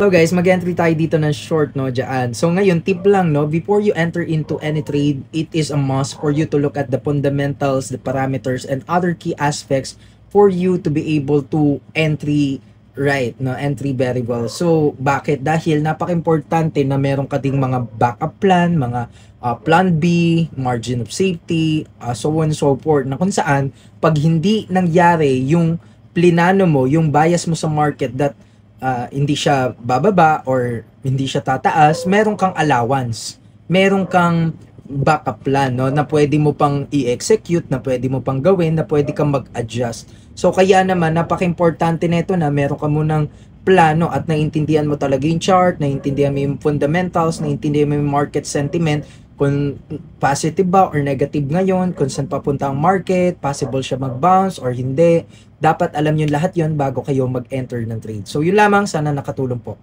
So guys, mag-entry tayo dito ng short, no, dyan. So ngayon, tip lang, no, before you enter into any trade, it is a must for you to look at the fundamentals, the parameters, and other key aspects for you to be able to entry right, no, entry very well. So bakit? Dahil napaka-importante na meron ka ding mga backup plan, mga plan B, margin of safety, so on and so forth, na kung saan, pag hindi nangyari yung plinano mo, yung bias mo sa market that hindi siya bababa or hindi siya tataas, meron kang allowance. Meron kang backup plan, no, na pwede mo pang i-execute, na pwede mo pang gawin, na pwede kang mag-adjust. So kaya naman napaka-importante nito na meron ka munang plano at naiintindihan mo talaga yung chart, naiintindihan mo yung fundamentals, naiintindihan mo yung market sentiment, kung positive ba or negative ngayon, kung saan papunta ang market, possible siya mag-bounce or hindi. Dapat alam nyo lahat yon bago kayo mag-enter ng trade. So yun lamang, sana nakatulong po.